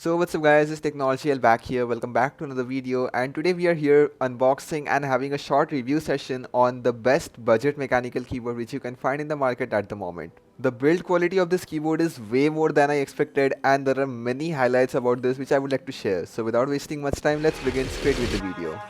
So what's up guys, it's Technology back here. Welcome back to another video, and today we are here unboxing and having a short review session on the best budget mechanical keyboard which you can find in the market at the moment. The build quality of this keyboard is way more than I expected, and there are many highlights about this which I would like to share. So without wasting much time, let's begin straight with the video.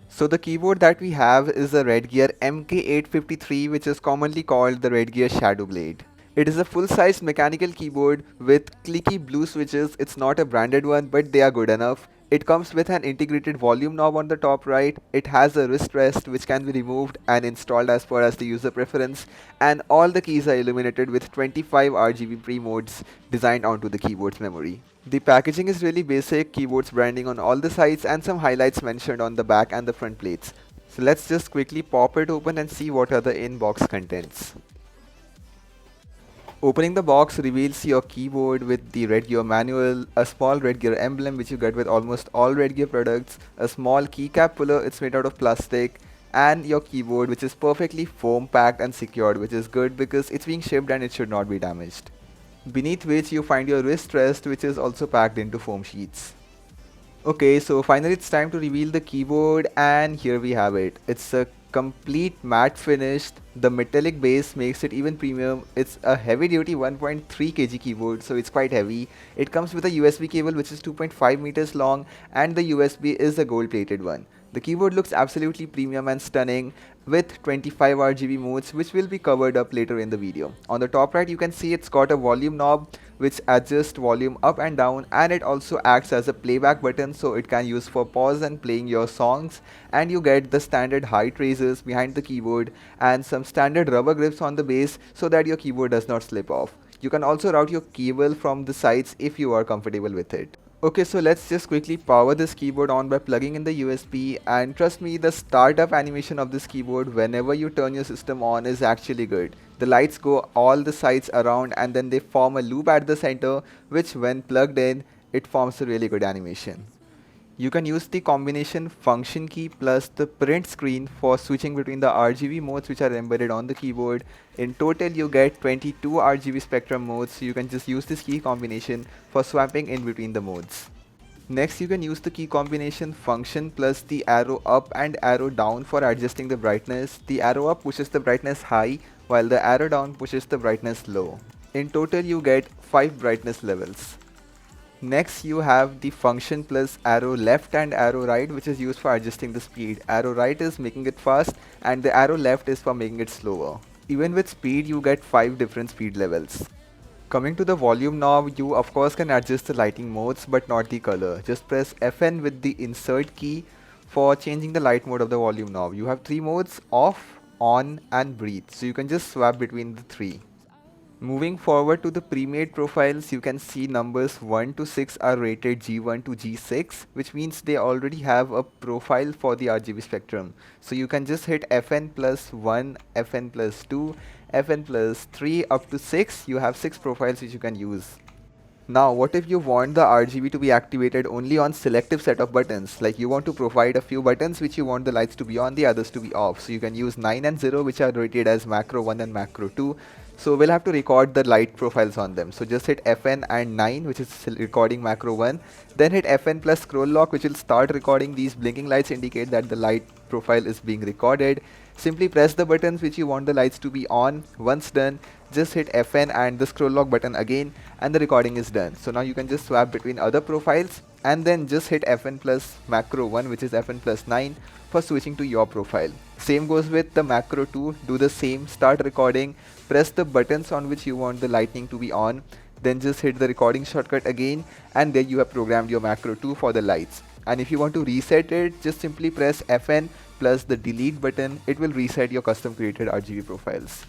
So the keyboard that we have is a Redgear MK853, which is commonly called the Redgear Shadow Blade. It is a full-sized mechanical keyboard with clicky blue switches. It's not a branded one, but they are good enough. It comes with an integrated volume knob on the top right. It has a wrist rest which can be removed and installed as per as the user preference, and all the keys are illuminated with 25 RGB pre-modes designed onto the keyboard's memory. The packaging is really basic, keyboard's branding on all the sides and some highlights mentioned on the back and the front plates. So let's just quickly pop it open and see what are the in-box contents. Opening the box reveals your keyboard with the Redgear manual, a small Redgear emblem which you get with almost all Redgear products, a small keycap puller, it's made out of plastic, and your keyboard which is perfectly foam packed and secured, which is good because it's being shipped and it should not be damaged. Beneath which you find your wrist rest, which is also packed into foam sheets. Okay, so finally it's time to reveal the keyboard, and here we have it. It's a complete matte finish. The metallic base makes it even premium. It's a heavy duty 1.3 kg keyboard, so it's quite heavy. It comes with a USB cable which is 2.5 meters long, and the USB is a gold plated one. The keyboard looks absolutely premium and stunning with 25 RGB modes, which will be covered up later in the video. On the top right you can see it's got a volume knob which adjusts volume up and down, and it also acts as a playback button, so it can use for pause and playing your songs. And you get the standard height raisers behind the keyboard and some standard rubber grips on the base so that your keyboard does not slip off. You can also route your cable from the sides if you are comfortable with it. Okay, so let's just quickly power this keyboard on by plugging in the USB, and trust me, the startup animation of this keyboard whenever you turn your system on is actually good. The lights go all the sides around and then they form a loop at the center, which when plugged in, it forms a really good animation. You can use the combination function key plus the print screen for switching between the RGB modes which are embedded on the keyboard. In total you get 22 RGB spectrum modes, so you can just use this key combination for swapping in between the modes. Next you can use the key combination function plus the arrow up and arrow down for adjusting the brightness. The arrow up pushes the brightness high while the arrow down pushes the brightness low. In total you get 5 brightness levels. Next you have the function plus arrow left and arrow right, which is used for adjusting the speed. Arrow right is making it fast and the arrow left is for making it slower. Even with speed you get 5 different speed levels. Coming to the volume knob, you of course can adjust the lighting modes but not the color. Just press FN with the insert key for changing the light mode of the volume knob. You have 3 modes: off, on and breathe, so you can just swap between the 3. Moving forward to the pre-made profiles, you can see numbers 1 to 6 are rated G1 to G6, which means they already have a profile for the RGB spectrum. So you can just hit FN plus 1, FN plus 2, FN plus 3 up to 6. You have 6 profiles which you can use. Now what if you want the RGB to be activated only on selective set of buttons, like you want to provide a few buttons which you want the lights to be on, the others to be off. So you can use 9 and 0, which are rated as macro 1 and macro 2. So we'll have to record the light profiles on them. So just hit FN and 9, which is recording macro 1. Then hit FN plus scroll lock, which will start recording. These blinking lights indicate that the light profile is being recorded. Simply press the buttons which you want the lights to be on. Once done, just hit FN and the scroll lock button again, and the recording is done. So now you can just swap between other profiles and then just hit FN plus macro 1, which is FN plus 9, for switching to your profile. Same goes with the macro 2. Do the same, start recording, press the buttons on which you want the lighting to be on, then just hit the recording shortcut again, and there you have programmed your macro 2 for the lights. And if you want to reset it, just simply press FN plus the delete button. It will reset your custom created RGB profiles.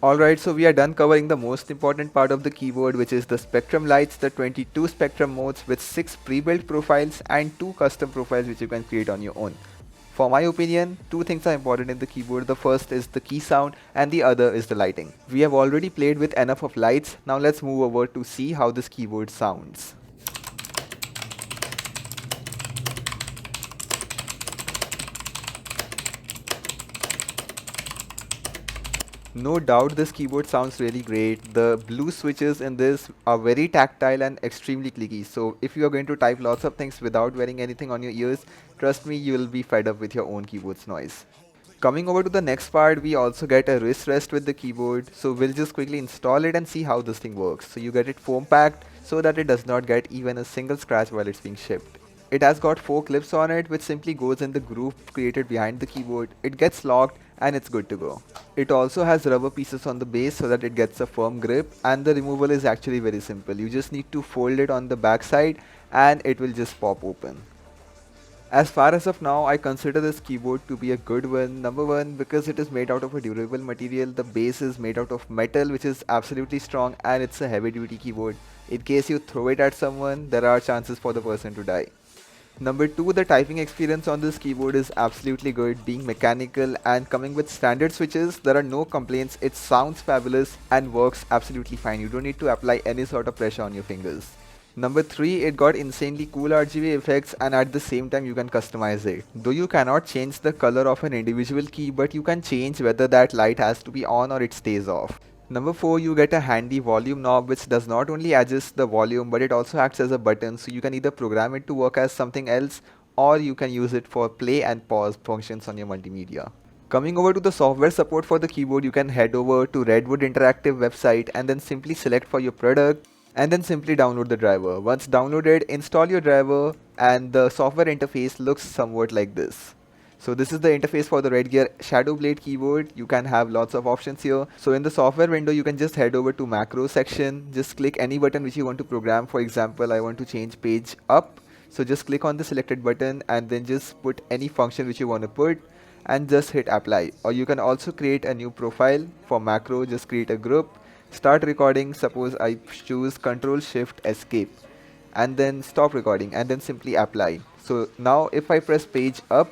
Alright, so we are done covering the most important part of the keyboard, which is the spectrum lights, the 22 spectrum modes with 6 pre-built profiles and 2 custom profiles which you can create on your own. For my opinion, 2 things are important in the keyboard. The first is the key sound and the other is the lighting. We have already played with enough of lights. Now let's move over to see how this keyboard sounds. No doubt this keyboard sounds really great. The blue switches in this are very tactile and extremely clicky. So if you are going to type lots of things without wearing anything on your ears, trust me, you will be fed up with your own keyboard's noise. Coming over to the next part, we also get a wrist rest with the keyboard. So we'll just quickly install it and see how this thing works. So you get it foam packed so that it does not get even a single scratch while it's being shipped. It has got 4 clips on it which simply goes in the groove created behind the keyboard. It gets locked and it's good to go. It also has rubber pieces on the base so that it gets a firm grip, and the removal is actually very simple. You just need to fold it on the back side and it will just pop open. As far as of now, I consider this keyboard to be a good one. Number one, because it is made out of a durable material. The base is made out of metal, which is absolutely strong, and it's a heavy duty keyboard. In case you throw it at someone, there are chances for the person to die. Number two, the typing experience on this keyboard is absolutely good, being mechanical and coming with standard switches. There are no complaints. It sounds fabulous and works absolutely fine. You don't need to apply any sort of pressure on your fingers. Number 3, it got insanely cool RGB effects, and at the same time you can customize it. Though you cannot change the color of an individual key, but you can change whether that light has to be on or it stays off. Number 4, you get a handy volume knob which does not only adjust the volume but it also acts as a button, so you can either program it to work as something else or you can use it for play and pause functions on your multimedia. Coming over to the software support for the keyboard, you can head over to Redwood Interactive website and then simply select for your product and then simply download the driver. Once downloaded, install your driver and the software interface looks somewhat like this. So this is the interface for the Redgear Shadow Blade keyboard. You can have lots of options here. So in the software window, you can just head over to macro section. Just click any button which you want to program. For example, I want to change page up. So just click on the selected button and then just put any function which you want to put and just hit apply. Or you can also create a new profile for macro. Just create a group, start recording. Suppose I choose Control Shift Escape and then stop recording and then simply apply. So now if I press page up,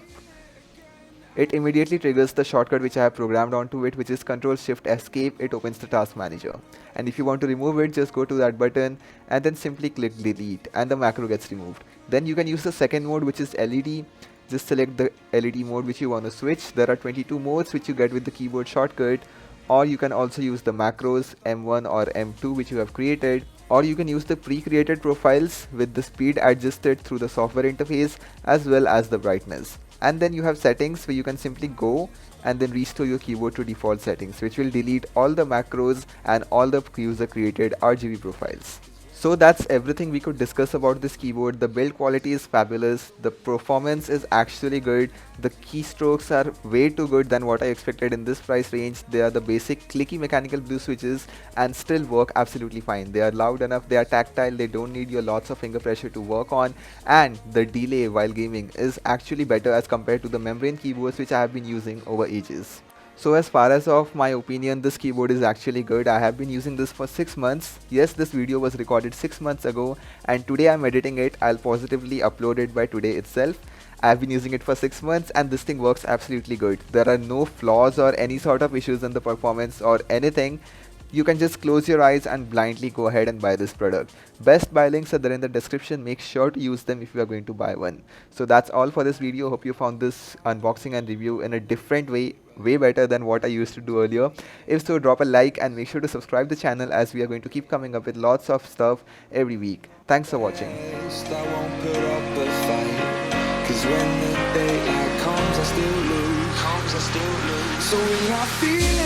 it immediately triggers the shortcut which I have programmed onto it, which is Control Shift Escape. It opens the task manager. And if you want to remove it, just go to that button and then simply click delete and the macro gets removed. Then you can use the second mode, which is LED. Just select the LED mode which you want to switch. There are 22 modes which you get with the keyboard shortcut, or you can also use the macros M1 or M2 which you have created, or you can use the pre-created profiles with the speed adjusted through the software interface as well as the brightness. And then you have settings where you can simply go and then restore your keyboard to default settings, which will delete all the macros and all the user created RGB profiles. So that's everything we could discuss about this keyboard. The build quality is fabulous, the performance is actually good, the keystrokes are way too good than what I expected in this price range. They are the basic clicky mechanical blue switches and still work absolutely fine. They are loud enough, they are tactile, they don't need your lots of finger pressure to work on, and the delay while gaming is actually better as compared to the membrane keyboards which I have been using over ages. So as far as of my opinion, this keyboard is actually good. I have been using this for 6 months. Yes, this video was recorded 6 months ago and today I'm editing it. I'll positively upload it by today itself. I've been using it for 6 months and this thing works absolutely good. There are no flaws or any sort of issues in the performance or anything. You can just close your eyes and blindly go ahead and buy this product. Best buy links are there in the description. Make sure to use them if you are going to buy one. So that's all for this video. Hope you found this unboxing and review in a different way better than what I used to do earlier. If so, drop a like and make sure to subscribe the channel as we are going to keep coming up with lots of stuff every week. Thanks for watching. So when I feel